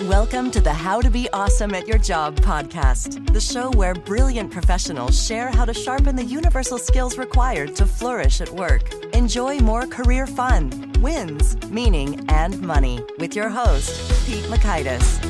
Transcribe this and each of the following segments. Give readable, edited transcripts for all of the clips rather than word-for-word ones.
Welcome to the How to Be Awesome at Your Job podcast, the show where brilliant professionals share how to sharpen the universal skills required to flourish at work. Enjoy more career fun, wins, meaning, and money with your host, Pete Makaitis.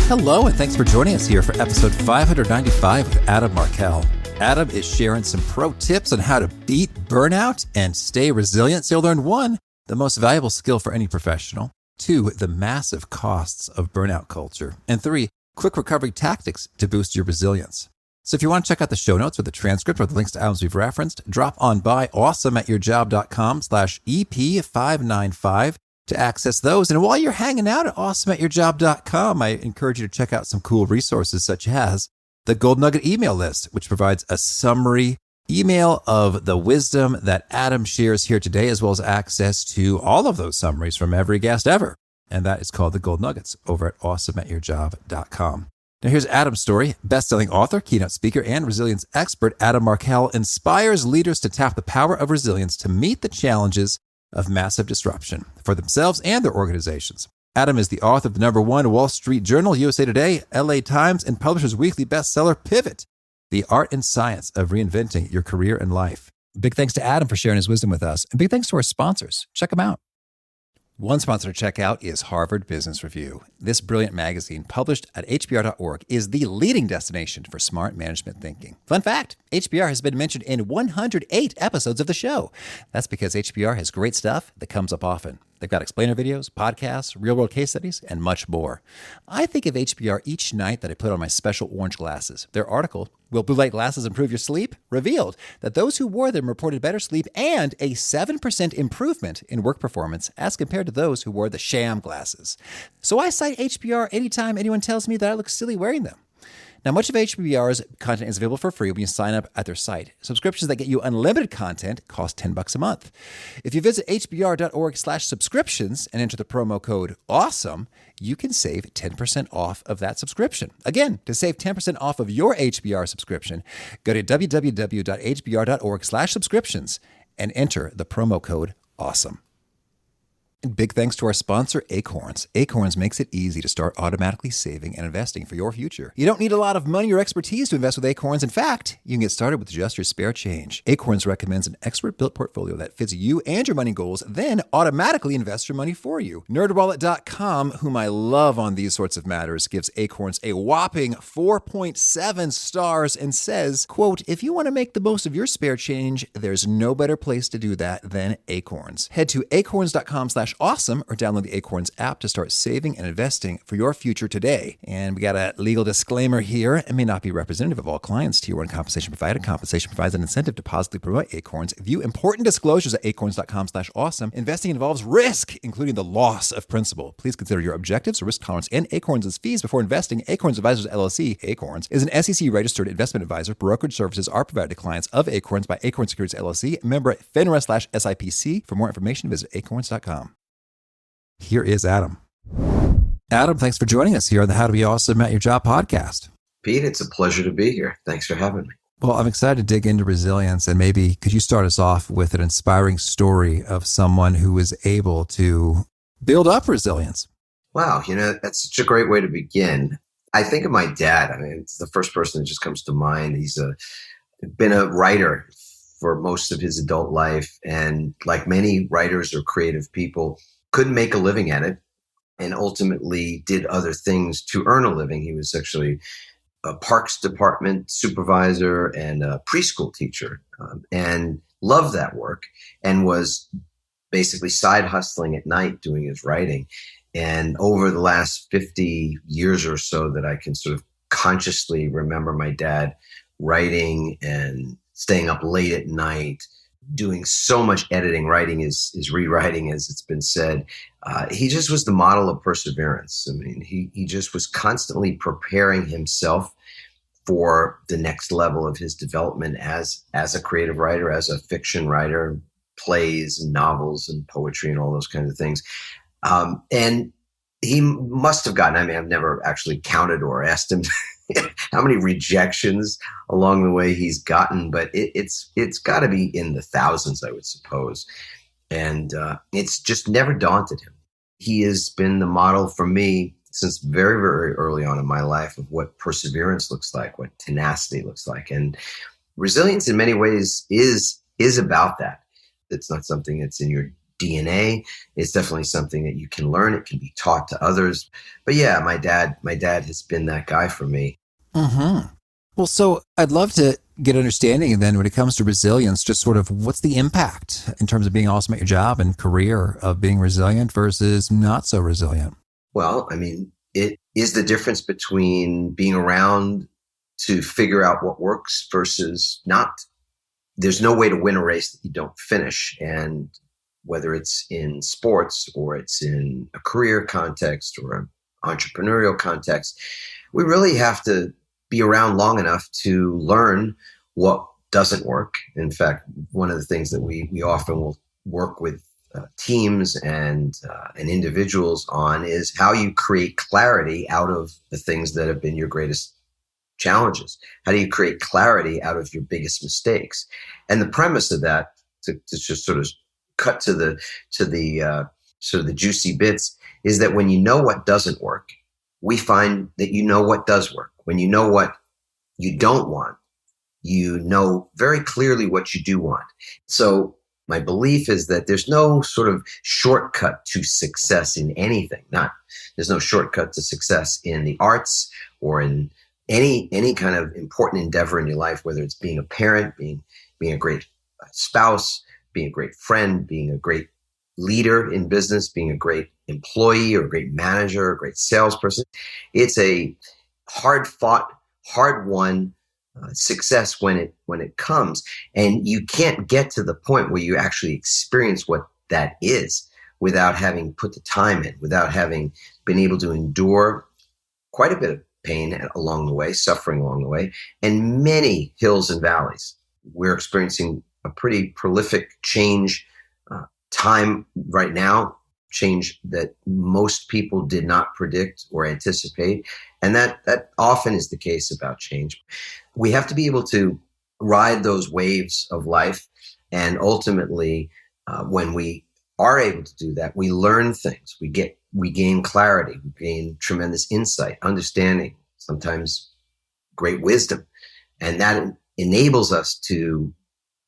Hello, and thanks for joining us here for episode 595 with Adam Markel. Adam is sharing some pro tips on how to beat burnout and stay resilient. So you'll learn one, the most valuable skill for any professional. Two, the massive costs of burnout culture. And three, quick recovery tactics to boost your resilience. So if you want to check out the show notes or the transcript or the links to items we've referenced, drop on by awesomeatyourjob.com/EP595 to access those. And while you're hanging out at awesomeatyourjob.com, I encourage you to check out some cool resources such as the Gold Nugget email list, which provides a summary email of the wisdom that Adam shares here today, as well as access to all of those summaries from every guest ever. And that is called the Gold Nuggets over at awesomeatyourjob.com. Now here's Adam's story. Bestselling author, keynote speaker, and resilience expert Adam Markel inspires leaders to tap the power of resilience to meet the challenges of massive disruption for themselves and their organizations. Adam is the author of the #1 Wall Street Journal, USA Today, LA Times, and Publishers Weekly bestseller Pivot, The Art and Science of Reinventing Your Career and Life. Big thanks to Adam for sharing his wisdom with us, and big thanks to our sponsors. Check them out. One sponsor to check out is Harvard Business Review. This brilliant magazine, published at hbr.org, is the leading destination for smart management thinking. Fun fact, HBR has been mentioned in 108 episodes of the show. That's because HBR has great stuff that comes up often. They've got explainer videos, podcasts, real-world case studies, and much more. I think of HBR each night that I put on my special orange glasses. Their article, Will Blue Light Glasses Improve Your Sleep?, revealed that those who wore them reported better sleep and a 7% improvement in work performance as compared to those who wore the sham glasses. So I cite HBR anytime anyone tells me that I look silly wearing them. Now, much of HBR's content is available for free when you sign up at their site. Subscriptions that get you unlimited content cost $10 a month. If you visit hbr.org/subscriptions and enter the promo code AWESOME, you can save 10% off of that subscription. Again, to save 10% off of your HBR subscription, go to www.hbr.org/subscriptions and enter the promo code AWESOME. And big thanks to our sponsor, Acorns. Acorns makes it easy to start automatically saving and investing for your future. You don't need a lot of money or expertise to invest with Acorns. In fact, you can get started with just your spare change. Acorns recommends an expert-built portfolio that fits you and your money goals, then automatically invests your money for you. NerdWallet.com, whom I love on these sorts of matters, gives Acorns a whopping 4.7 stars and says, quote, "If you want to make the most of your spare change, there's no better place to do that than Acorns. Head to acorns.com/awesome or download the Acorns app to start saving and investing for your future today." And we got a legal disclaimer here. It may not be representative of all clients. Tier 1 compensation provided. Compensation provides an incentive to positively promote Acorns. View important disclosures at acorns.com/awesome. Investing involves risk, including the loss of principal. Please consider your objectives, risk tolerance, and Acorns' fees before investing. Acorns Advisors LLC, Acorns, is an SEC-registered investment advisor. Brokerage services are provided to clients of Acorns by Acorns Securities LLC, member FINRA/SIPC. For more information, visit acorns.com. Here is Adam. Adam, thanks for joining us here on the How to Be Awesome at Your Job podcast. Pete, it's a pleasure to be here. Thanks for having me. Well, I'm excited to dig into resilience, and maybe could you start us off with an inspiring story of someone who was able to build up resilience? Wow, that's such a great way to begin. I think of my dad. I mean, it's the first person that just comes to mind. He's been a writer for most of his adult life, and like many writers or creative people, couldn't make a living at it and ultimately did other things to earn a living. He was actually a parks department supervisor and a preschool teacher and loved that work and was basically side hustling at night doing his writing. And over the last 50 years or so that I can sort of consciously remember my dad writing and staying up late at night, doing so much editing. Writing is rewriting, as it's been said. He just was the model of perseverance. I mean, he just was constantly preparing himself for the next level of his development as a creative writer, as a fiction writer, plays and novels and poetry and all those kinds of things. And he must have gotten, I mean, I've never actually counted or asked him how many rejections along the way he's gotten, but it's got to be in the thousands, I would suppose. And it's just never daunted him. he has been the model for me since very, very early on in my life of what perseverance looks like, what tenacity looks like. And resilience in many ways is about that. It's not something that's in your DNA. It's definitely something that you can learn. It can be taught to others. But yeah, my dad has been that guy for me. Mm-hmm. Well, so I'd love to get understanding then when it comes to resilience, just sort of what's the impact in terms of being awesome at your job and career of being resilient versus not so resilient? Well, I mean, it is the difference between being around to figure out what works versus not. There's no way to win a race that you don't finish. And whether it's in sports or it's in a career context or an entrepreneurial context, we really have to be around long enough to learn what doesn't work. In fact, one of the things that we often will work with teams and individuals on is how you create clarity out of the things that have been your greatest challenges. How do you create clarity out of your biggest mistakes? And the premise of that, to just sort of cut to the sort of the juicy bits, is that when you know what doesn't work, we find that you know what does work. When you know what you don't want, you know very clearly what you do want. So my belief is that there's no sort of shortcut to success in anything. There's no shortcut to success in the arts or in any kind of important endeavor in your life, whether it's being a parent, being a great spouse, being a great friend, being a great leader in business, being a great employee or a great manager, or a great salesperson. It's a hard fought, hard won success when it comes. And you can't get to the point where you actually experience what that is without having put the time in, without having been able to endure quite a bit of pain along the way, suffering along the way, and many hills and valleys. We're experiencing a pretty prolific change time right now, change that most people did not predict or anticipate. And that often is the case about change. We have to be able to ride those waves of life. And ultimately, when we are able to do that, we learn things. We gain clarity. We gain tremendous insight, understanding, sometimes great wisdom. And that enables us to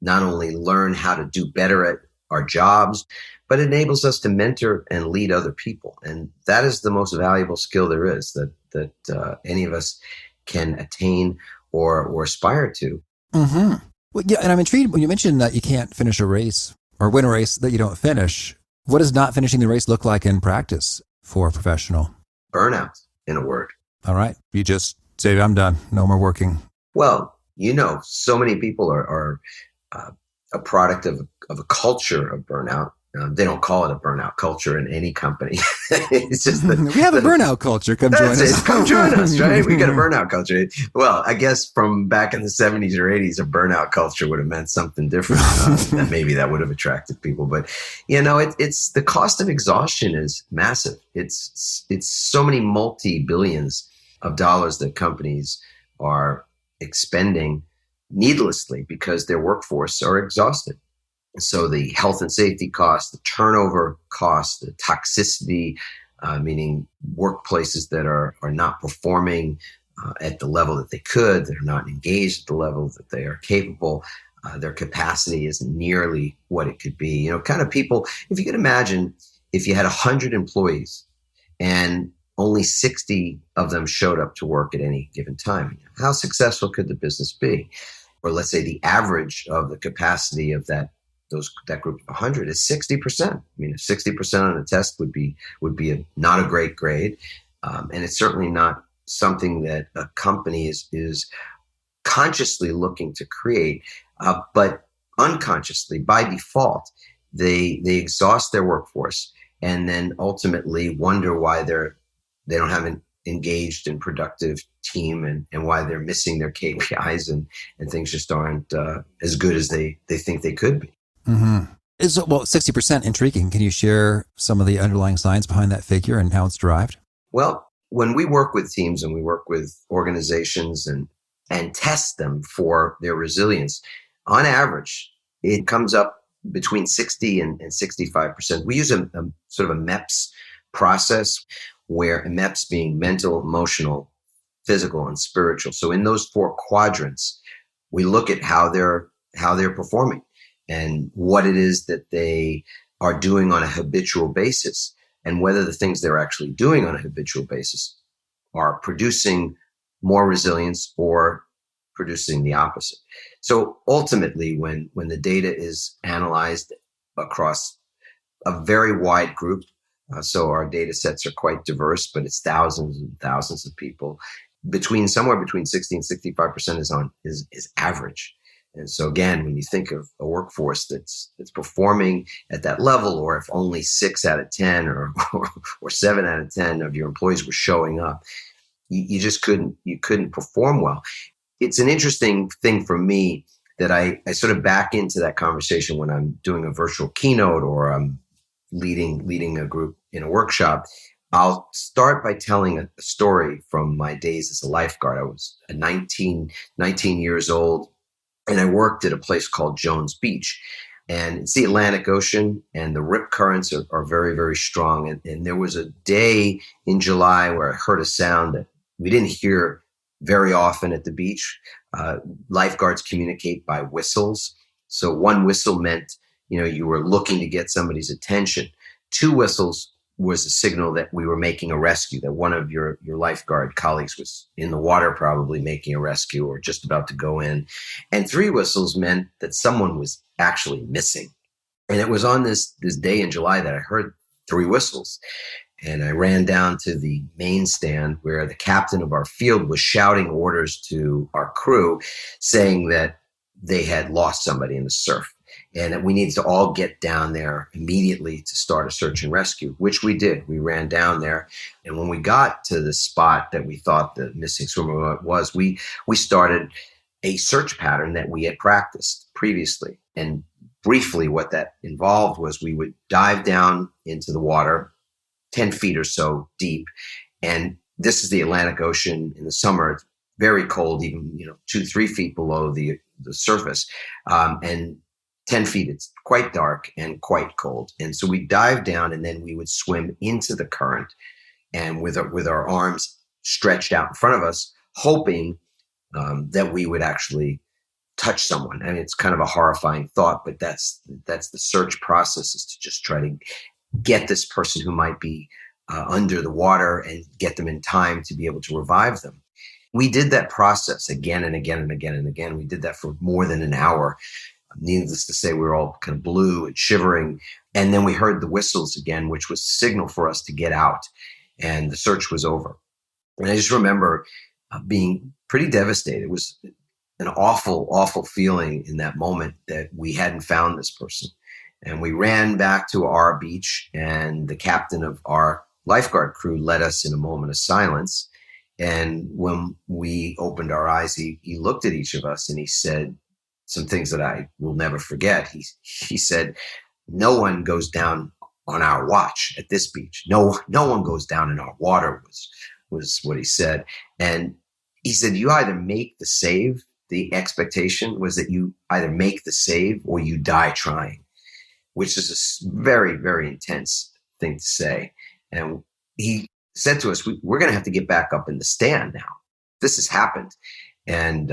not only learn how to do better at our jobs, but enables us to mentor and lead other people. And that is the most valuable skill there is that any of us can attain or aspire to. Mm-hmm. Well, yeah, and I'm intrigued when you mentioned that you can't finish a race or win a race that you don't finish. What does not finishing the race look like in practice for a professional? Burnout, in a word. All right. You just say, I'm done. No more working. Well, so many people are a product of a culture of burnout. They don't call it a burnout culture in any company. It's just we have a burnout culture. Come join us. Come join us, right? We got a burnout culture. Well, I guess from back in the 70s or 80s, a burnout culture would have meant something different. And maybe that would have attracted people. But, it's the cost of exhaustion is massive. It's so many multi-billions of dollars that companies are expending needlessly because their workforce are exhausted. So the health and safety costs, the turnover costs, the toxicity, meaning workplaces that are not performing at the level that they could, that are not engaged at the level that they are capable, their capacity isn't nearly what it could be. Kind of people, if you could imagine, if you had 100 employees and only 60 of them showed up to work at any given time, how successful could the business be? Or let's say the average of the capacity of that group of 100 is 60%. I mean, if 60% on a test would be not a great grade, and it's certainly not something that a company is consciously looking to create, but unconsciously by default they exhaust their workforce and then ultimately wonder why they don't have an engaged and productive team and why they're missing their KPIs and things just aren't as good as they think they could be. Mm-hmm. 60% intriguing. Can you share some of the underlying science behind that figure and how it's derived? Well, when we work with teams and we work with organizations and test them for their resilience, on average, it comes up between 60 and 65%. We use a sort of a MEPS process where MEPS being mental, emotional, physical, and spiritual. So in those four quadrants, we look at how they're performing and what it is that they are doing on a habitual basis, and whether the things they're actually doing on a habitual basis are producing more resilience or producing the opposite. So ultimately, when the data is analyzed across a very wide group, so our data sets are quite diverse, but it's thousands and thousands of people. Somewhere between 60 and 65% is average. And so again, when you think of a workforce that's performing at that level, or if only 6 out of 10 or 7 out of 10 of your employees were showing up, you just couldn't perform well. It's an interesting thing for me that I sort of back into that conversation when I'm doing a virtual keynote or I'm leading a group in a workshop. I'll start by telling a story from my days as a lifeguard. I was 19 years old, and I worked at a place called Jones Beach. And it's the Atlantic Ocean, and the rip currents are very, very strong. And there was a day in July where I heard a sound that we didn't hear very often at the beach. Lifeguards communicate by whistles. So one whistle meant, you were looking to get somebody's attention. 2 whistles was a signal that we were making a rescue, that one of your lifeguard colleagues was in the water, probably making a rescue or just about to go in. And 3 whistles meant that someone was actually missing. And it was on this day in July that I heard 3 whistles. And I ran down to the main stand where the captain of our field was shouting orders to our crew, saying that they had lost somebody in the surf and that we needed to all get down there immediately to start a search and rescue, which we did. We ran down there. And when we got to the spot that we thought the missing swimmer was, we started a search pattern that we had practiced previously. And briefly, what that involved was we would dive down into the water 10 feet or so deep. And this is the Atlantic Ocean in the summer. It's very cold, even 2-3 feet below the surface. And 10 feet, it's quite dark and quite cold. And so we dive down, and then we would swim into the current, and with our arms stretched out in front of us, hoping that we would actually touch someone. I mean, it's kind of a horrifying thought, but that's the search process, is to just try to get this person who might be under the water and get them in time to be able to revive them. We did that process again and again and again and again. We did that for more than an hour. Needless to say, we were all kind of blue and shivering. And then we heard the whistles again, which was a signal for us to get out. And the search was over. And I just remember being pretty devastated. It was an awful, awful feeling in that moment that we hadn't found this person. And we ran back to our beach, and the captain of our lifeguard crew led us in a moment of silence. And when we opened our eyes, he looked at each of us and he said some things that I will never forget. He said, "No one goes down on our watch at this beach. No one goes down in our water," was what he said. And he said, "You either make the save." The expectation was that you either make the save or you die trying, which is a very, very intense thing to say. And he said to us, we're going to have to get back up in the stand now. This has happened. And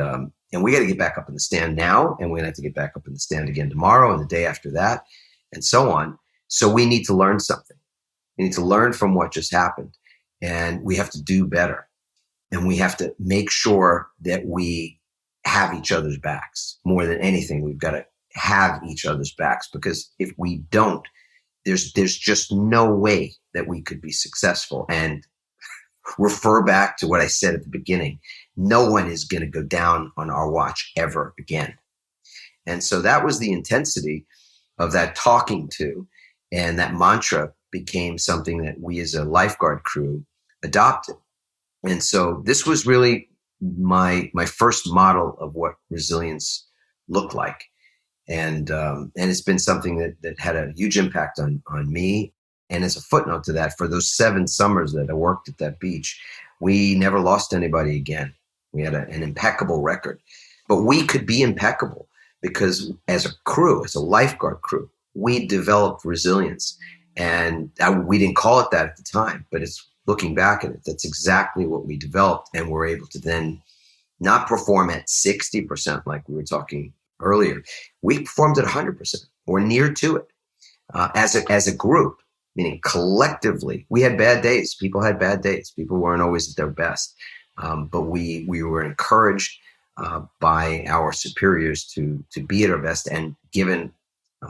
we got to get back up in the stand now. And we're going to have to get back up in the stand again tomorrow and the day after that, and so on. So we need to learn something. We need to learn from what just happened. And we have to do better. And we have to make sure that we have each other's backs. More than anything, we've got to have each other's backs, because if we don't, there's just no way that we could be successful. And refer back to what I said at the beginning, no one is going to go down on our watch ever again. And so that was the intensity of that talking to, and that mantra became something that we as a lifeguard crew adopted. And so this was really my first model of what resilience looked like. And it's been something that had a huge impact on me. And as a footnote to that, for those 7 summers that I worked at that beach, we never lost anybody again. We had an impeccable record. But we could be impeccable because as a crew, as a lifeguard crew, we developed resilience. And we didn't call it that at the time, but it's looking back at it, that's exactly what we developed. And we're able to then not perform at 60% like we were talking earlier. We performed at 100% or near to it as a group, meaning collectively. We had bad days. People had bad days. People weren't always at their best. But we were encouraged by our superiors to be at our best and given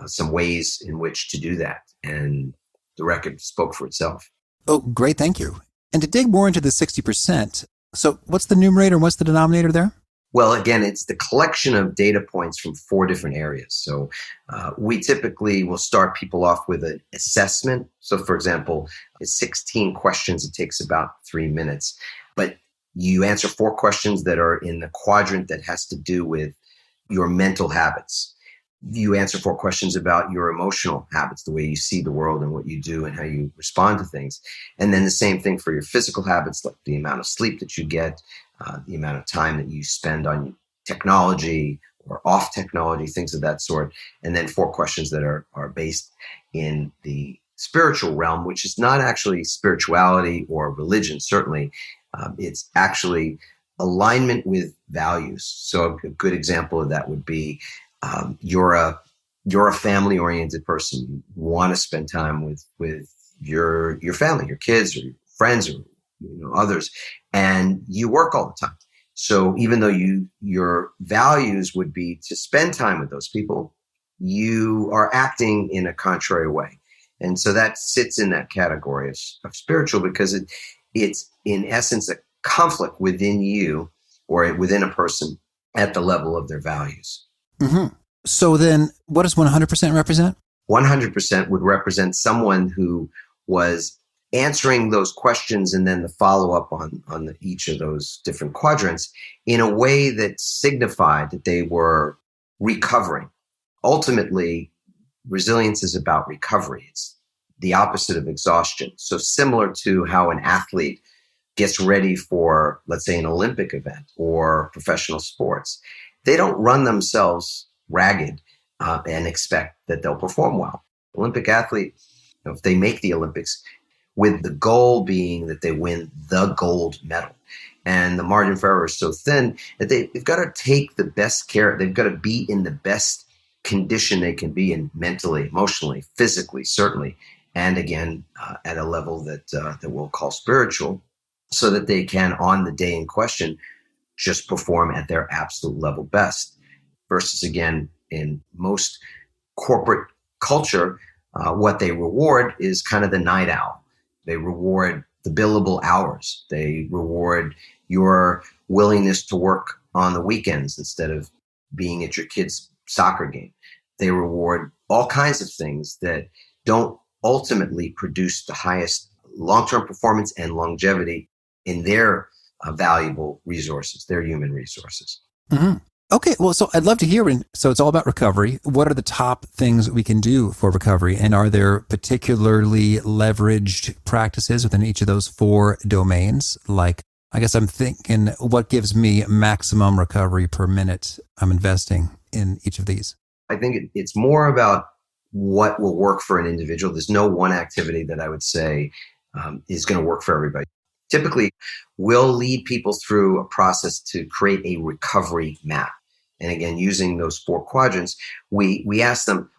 some ways in which to do that. And the record spoke for itself. Oh, great. Thank you. And to dig more into the 60%, so what's the numerator and what's the denominator there? Well, again, it's the collection of data points from 4 different areas. So we typically will start people off with an assessment. So, for example, it's 16 questions. It takes about 3 minutes. But you answer 4 questions that are in the quadrant that has to do with your mental habits. You answer 4 questions about your emotional habits, the way you see the world and what you do and how you respond to things. And then the same thing for your physical habits, like the amount of sleep that you get, the amount of time that you spend on technology or off technology, things of that sort. And then 4 questions that are based in the spiritual realm, which is not actually spirituality or religion, certainly. It's actually alignment with values. So a good example of that would be you're a family-oriented person. You want to spend time with your family, your kids, or your friends, or others, and you work all the time. So even though your values would be to spend time with those people, you are acting in a contrary way, and so that sits in that category of spiritual because it's in essence a conflict within you or within a person at the level of their values. Mm-hmm. So then what does 100% represent? 100% would represent someone who was answering those questions and then the follow-up on each of those different quadrants in a way that signified that they were recovering. Ultimately, resilience is about recovery. It's the opposite of exhaustion. So similar to how an athlete gets ready for, let's say, an Olympic event or professional sports, they don't run themselves ragged and expect that they'll perform well. Olympic athlete, if they make the Olympics, with the goal being that they win the gold medal. And the margin for error is so thin that they've got to take the best care. They've got to be in the best condition they can be in mentally, emotionally, physically, certainly. And again, at a level that we'll call spiritual, so that they can, on the day in question, just perform at their absolute level best. Versus, again, in most corporate culture, what they reward is kind of the night owl. They reward the billable hours. They reward your willingness to work on the weekends instead of being at your kid's soccer game. They reward all kinds of things that don't ultimately produce the highest long-term performance and longevity in their valuable resources, their human resources. Mm-hmm. Okay, well, so I'd love to hear, so it's all about recovery. What are the top things we can do for recovery? And are there particularly leveraged practices within each of those 4 domains? Like, I guess I'm thinking, what gives me maximum recovery per minute I'm investing in each of these? I think it's more about what will work for an individual. There's no one activity that I would say is going to work for everybody. Typically, we'll lead people through a process to create a recovery map. And again, using those 4 quadrants, we ask them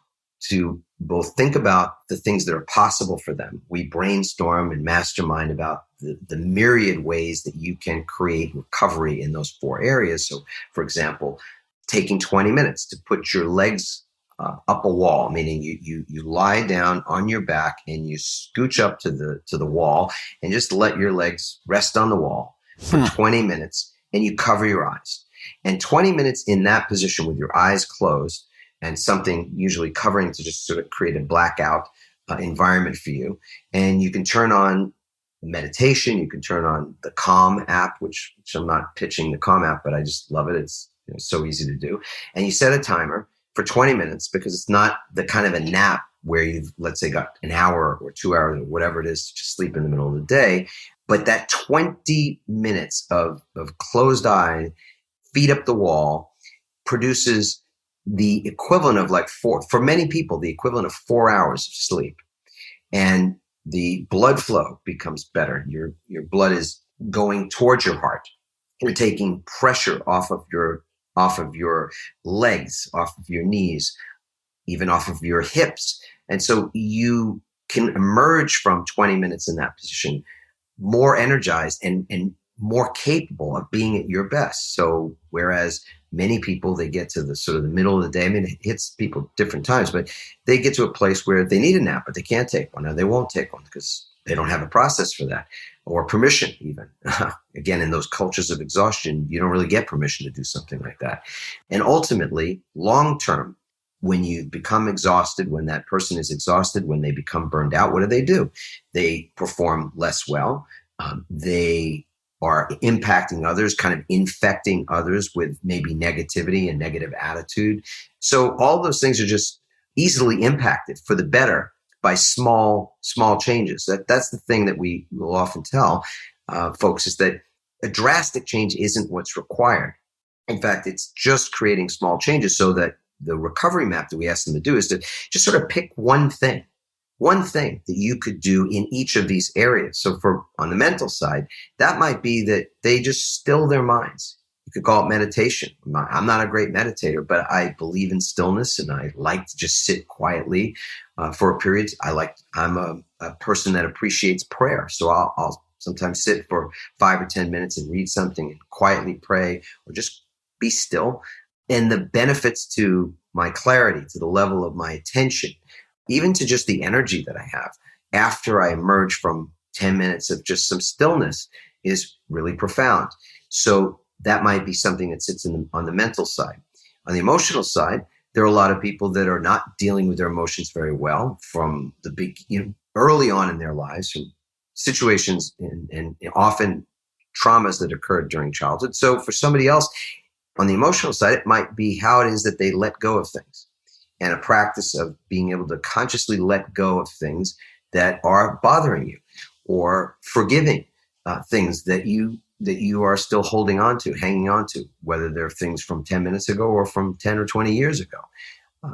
to both think about the things that are possible for them. We brainstorm and mastermind about the myriad ways that you can create recovery in those 4 areas. So, for example, taking 20 minutes to put your legs up a wall, meaning you lie down on your back and you scooch up to the wall and just let your legs rest on the wall for 20 minutes and you cover your eyes. And 20 minutes in that position with your eyes closed and something usually covering to just sort of create a blackout environment for you. And you can turn on meditation. You can turn on the Calm app, which I'm not pitching the Calm app, but I just love it. It's so easy to do. And you set a timer for 20 minutes because it's not the kind of a nap where you've, let's say, got an hour or 2 hours or whatever it is to just sleep in the middle of the day. But that 20 minutes of closed eye, feet up the wall, produces the equivalent of for many people, the equivalent of 4 hours of sleep. and the blood flow becomes better. Your blood is going towards your heart. You're taking pressure off of your legs, off of your knees, even off of your hips. And so you can emerge from 20 minutes in that position more energized and more capable of being at your best. So whereas many people, they get to the sort of the middle of the day, I mean, it hits people different times, but they get to a place where they need a nap, but they can't take one, or they won't take one because they don't have a process for that, or permission even. Again, in those cultures of exhaustion, you don't really get permission to do something like that. And ultimately, long term, when you become exhausted, when that person is exhausted, when they become burned out, what do? They perform less well. They are impacting others, kind of infecting others with maybe negativity and negative attitude. So all those things are just easily impacted for the better by small changes. That's the thing that we will often tell folks, is that a drastic change isn't what's required. In fact, it's just creating small changes, so that the recovery map that we ask them to do is to just sort of pick one thing that you could do in each of these areas. So on the mental side, that might be that they just still their minds. You could call it meditation. I'm not a great meditator, but I believe in stillness, and I like to just sit quietly for a period. I'm a person that appreciates prayer. So I'll sometimes sit for 5 or 10 minutes and read something and quietly pray, or just be still. And the benefits to my clarity, to the level of my attention, even to just the energy that I have after I emerge from 10 minutes of just some stillness, is really profound. So that might be something that sits on the mental side. On the emotional side, there are a lot of people that are not dealing with their emotions very well from early on in their lives, from situations and often traumas that occurred during childhood. So for somebody else, on the emotional side, it might be how it is that they let go of things, and a practice of being able to consciously let go of things that are bothering you, or forgiving things that you are still holding on to, hanging on to, whether they're things from 10 minutes ago or from 10 or 20 years ago.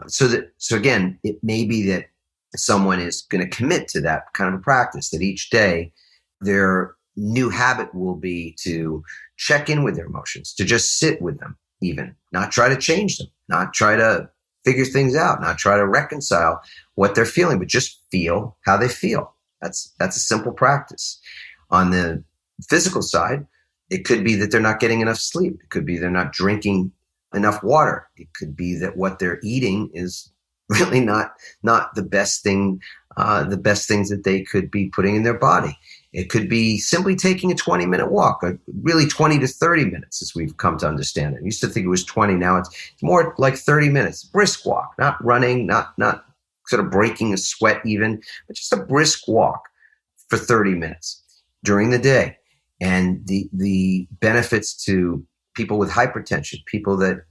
So again, it may be that someone is going to commit to that kind of a practice, that each day their new habit will be to check in with their emotions, to just sit with them, even not try to change them, not try to figure things out, not try to reconcile what they're feeling, but just feel how they feel. That's a simple practice. On the physical side, it could be that they're not getting enough sleep. It could be they're not drinking enough water. It could be that what they're eating is really not the best thing, the best things that they could be putting in their body. It could be simply taking a 20-minute walk, really 20 to 30 minutes, as we've come to understand it. I used to think it was 20. Now it's more like 30 minutes. Brisk walk, not running, not sort of breaking a sweat even, but just a brisk walk for 30 minutes during the day. And the benefits to people with hypertension, people that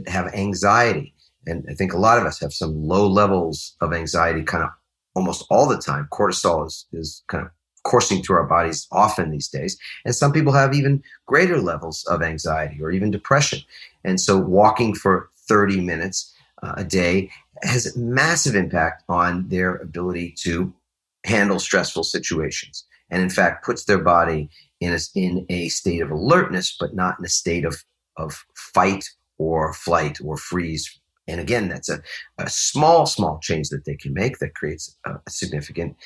have anxiety. And I think a lot of us have some low levels of anxiety kind of almost all the time. Cortisol is kind of coursing through our bodies often these days. And some people have even greater levels of anxiety or even depression. And so walking for 30 minutes a day has massive impact on their ability to handle stressful situations. And in fact, puts their body in a state of alertness, but not in a state of fight or flight or freeze. And again, that's a small change that they can make that creates a significant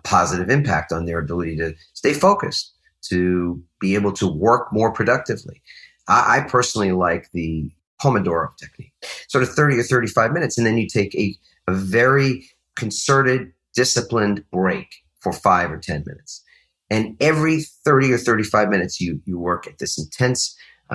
positive impact on their ability to stay focused, to be able to work more productively. I personally like the Pomodoro technique, sort of 30 or 35 minutes, and then you take a very concerted, disciplined break for 5 or 10 minutes. And every 30 or 35 minutes, you work at this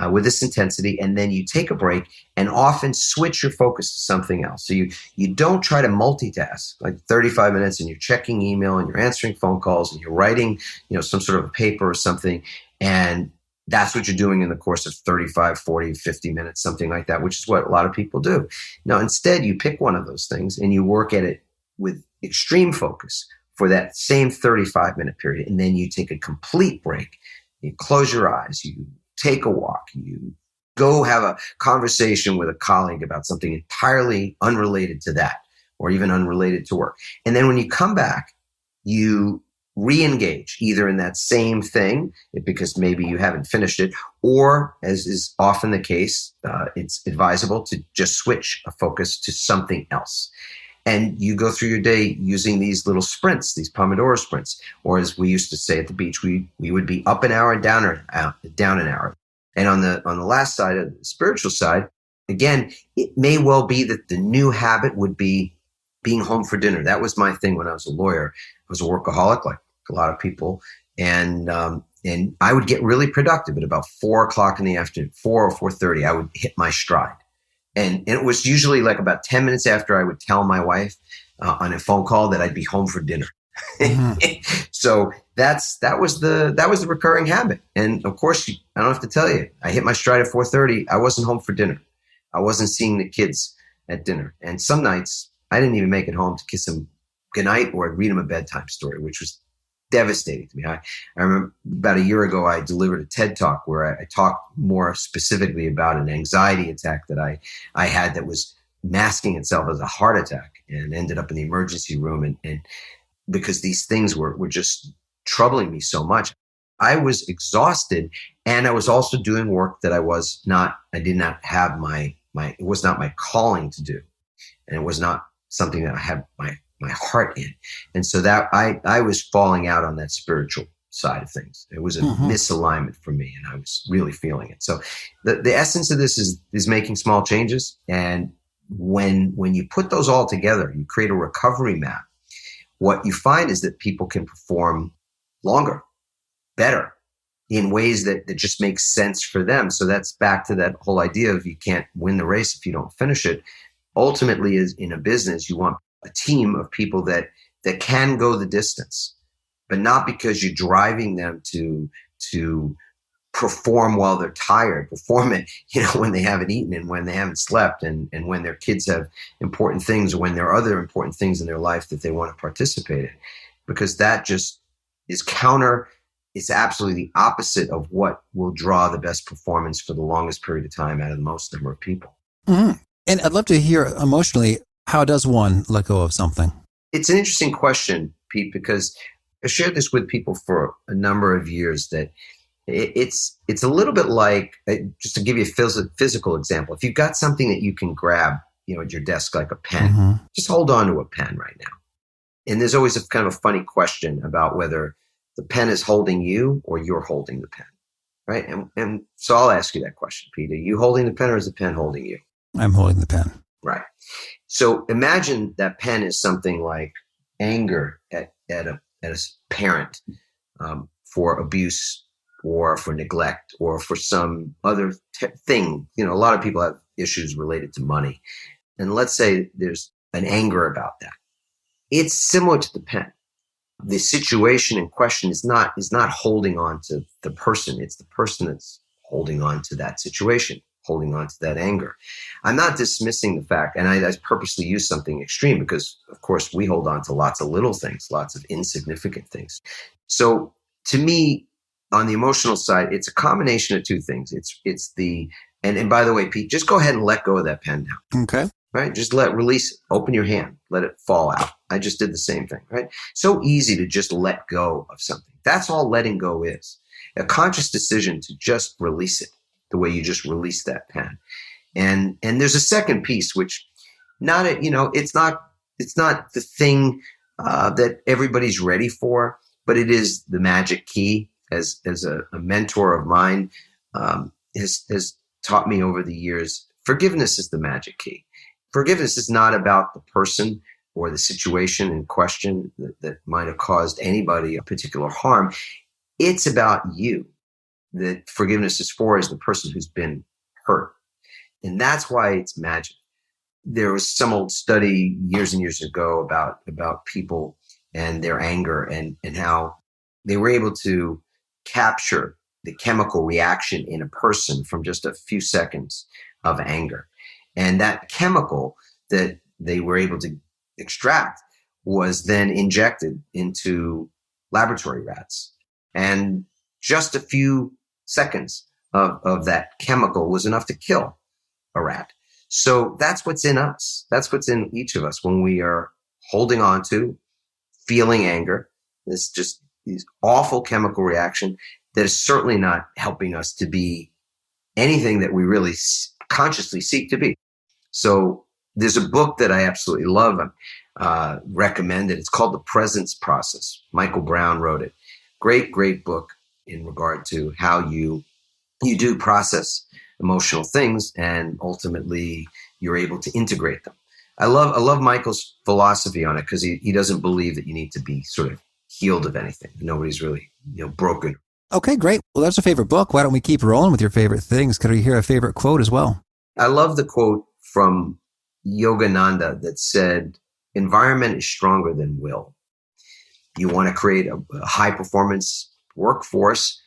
with this intensity, and then you take a break and often switch your focus to something else. So you don't try to multitask, like 35 minutes and you're checking email and you're answering phone calls and you're writing, some sort of a paper or something. And that's what you're doing in the course of 35, 40, 50 minutes, something like that, which is what a lot of people do. Now, instead, you pick one of those things and you work at it with extreme focus for that same 35-minute period. And then you take a complete break. You close your eyes, you take a walk, you go have a conversation with a colleague about something entirely unrelated to that, or even unrelated to work. And then when you come back, you re-engage either in that same thing because maybe you haven't finished it, or as is often the case, it's advisable to just switch a focus to something else. And you go through your day using these little sprints, these Pomodoro sprints, or as we used to say at the beach, we would be up an hour and down an hour. And on the last side, of the spiritual side, again, it may well be that the new habit would be being home for dinner. That was my thing when I was a lawyer. I was a workaholic, like a lot of people, and I would get really productive at about 4:00 in the afternoon, 4 or 4:30. I would hit my stride. And it was usually like about 10 minutes after I would tell my wife on a phone call that I'd be home for dinner. Mm-hmm. So that was the recurring habit. And of course, I don't have to tell you, I hit my stride at 4:30. I wasn't home for dinner. I wasn't seeing the kids at dinner. And some nights I didn't even make it home to kiss them goodnight or read them a bedtime story, which was devastating to me. I remember about a year ago, I delivered a TED Talk where I talked more specifically about an anxiety attack that I had that was masking itself as a heart attack and ended up in the emergency room. And because these things were just troubling me so much, I was exhausted, and I was also doing work that I did not have it was not my calling to do. And it was not something that I had my heart in. And so that I was falling out on that spiritual side of things. It was a misalignment for me, and I was really feeling it. So the essence of this is making small changes. And when you put those all together, you create a recovery map. What you find is that people can perform longer, better, in ways that just make sense for them. So that's back to that whole idea of you can't win the race if you don't finish it. Ultimately, is in a business, you want a team of people that can go the distance, but not because you're driving them to perform while they're tired, perform it, when they haven't eaten and when they haven't slept and when their kids have important things or when there are other important things in their life that they want to participate in, because that just is it's absolutely the opposite of what will draw the best performance for the longest period of time out of the most number of people. Mm-hmm. And I'd love to hear emotionally, how does one let go of something? It's an interesting question, Pete, because I shared this with people for a number of years that it's a little bit like, just to give you a physical example, if you've got something that you can grab, at your desk, like a pen, just hold on to a pen right now. And there's always a kind of a funny question about whether the pen is holding you or you're holding the pen, right? And so I'll ask you that question, Pete. Are you holding the pen or is the pen holding you? I'm holding the pen. Right. So imagine that pen is something like anger at a parent for abuse or for neglect or for some other thing. A lot of people have issues related to money. And let's say there's an anger about that. It's similar to the pen. The situation in question is not holding on to the person. It's the person that's holding on to that situation, holding on to that anger. I'm not dismissing the fact, and I purposely use something extreme because, of course, we hold on to lots of little things, lots of insignificant things. So to me, on the emotional side, it's a combination of two things. It's and by the way, Pete, just go ahead and let go of that pen now. Okay. Right? Just release it. Open your hand. Let it fall out. I just did the same thing, right? So easy to just let go of something. That's all letting go is. A conscious decision to just release it the way you just released that pen. And there's a second piece, which it's not the thing that everybody's ready for, but it is the magic key. As a mentor of mine has taught me over the years, forgiveness is the magic key. Forgiveness is not about the person or the situation in question that might have caused anybody a particular harm. It's about you. That forgiveness is for is the person who's been hurt. And that's why it's magic. There was some old study years and years ago about people and their anger and how they were able to capture the chemical reaction in a person from just a few seconds of anger. And that chemical that they were able to extract was then injected into laboratory rats. And just a few seconds of that chemical was enough to kill a rat. So that's what's in us. That's what's in each of us when we are holding on to, feeling anger. This just this awful chemical reaction that is certainly not helping us to be anything that we really consciously seek to be. So there's a book that I absolutely love, recommend it. It's called The Presence Process. Michael Brown wrote it. Great, great book in regard to how you do process emotional things, and ultimately you're able to integrate them. I love Michael's philosophy on it, because he doesn't believe that you need to be sort of healed of anything. Nobody's really broken. Okay, great. Well, that's our favorite book. Why don't we keep rolling with your favorite things? Could we hear a favorite quote as well? I love the quote from Yogananda that said, "Environment is stronger than will." You want to create a high performance workforce,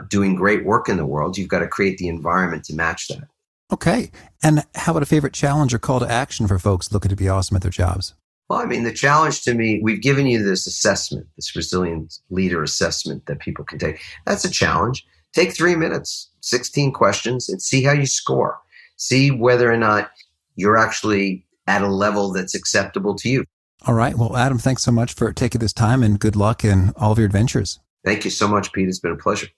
doing great work in the world. You've got to create the environment to match that. Okay. And how about a favorite challenge or call to action for folks looking to be awesome at their jobs? Well, I mean, the challenge to me, we've given you this assessment, this resilient leader assessment that people can take. That's a challenge. Take 3 minutes, 16 questions, and see how you score. See whether or not you're actually at a level that's acceptable to you. All right. Well, Adam, thanks so much for taking this time, and good luck in all of your adventures. Thank you so much, Pete. It's been a pleasure.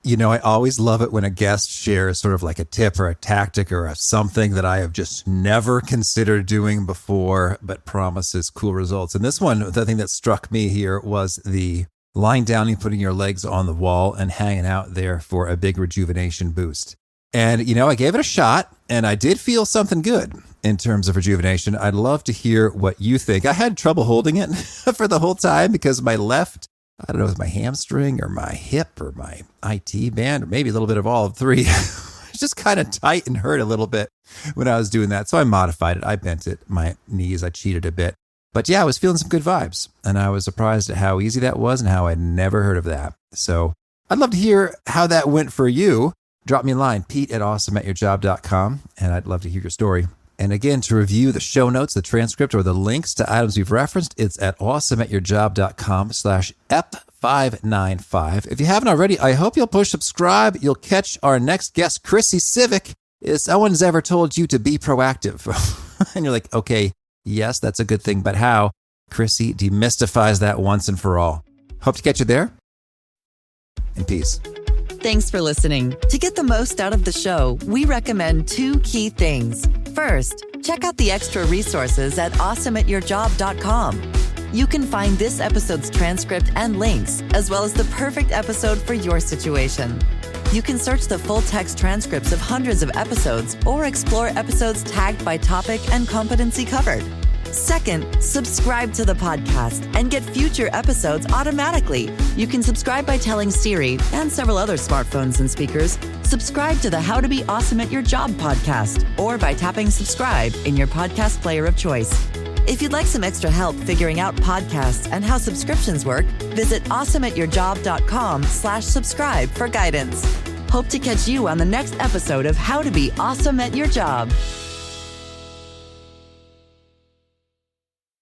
I always love it when a guest shares sort of like a tip or a tactic or something that I have just never considered doing before, but promises cool results. And this one, the thing that struck me here was the lying down and putting your legs on the wall and hanging out there for a big rejuvenation boost. And, I gave it a shot, and I did feel something good in terms of rejuvenation. I'd love to hear what you think. I had trouble holding it for the whole time because my left, I don't know, it was my hamstring or my hip or my IT band, or maybe a little bit of all three. It's just kind of tight and hurt a little bit when I was doing that. So I modified it. I bent it, my knees, I cheated a bit. But yeah, I was feeling some good vibes, and I was surprised at how easy that was and how I'd never heard of that. So I'd love to hear how that went for you. Drop me a line, pete@awesomeatyourjob.com, and I'd love to hear your story. And again, to review the show notes, the transcript, or the links to items we've referenced, it's at awesomeatyourjob.com/ep595. If you haven't already, I hope you'll push subscribe. You'll catch our next guest, Chrissy Civic. If someone's ever told you to be proactive, and you're like, okay, yes, that's a good thing, but how? Chrissy demystifies that once and for all. Hope to catch you there. And peace. Thanks for listening. To get the most out of the show, we recommend 2 key things. First, check out the extra resources at awesomeatyourjob.com. You can find this episode's transcript and links, as well as the perfect episode for your situation. You can search the full text transcripts of hundreds of episodes or explore episodes tagged by topic and competency covered. Second, subscribe to the podcast and get future episodes automatically. You can subscribe by telling Siri and several other smartphones and speakers, subscribe to the How to Be Awesome at Your Job podcast, or by tapping subscribe in your podcast player of choice. If you'd like some extra help figuring out podcasts and how subscriptions work, visit awesomeatyourjob.com/subscribe for guidance. Hope to catch you on the next episode of How to Be Awesome at Your Job.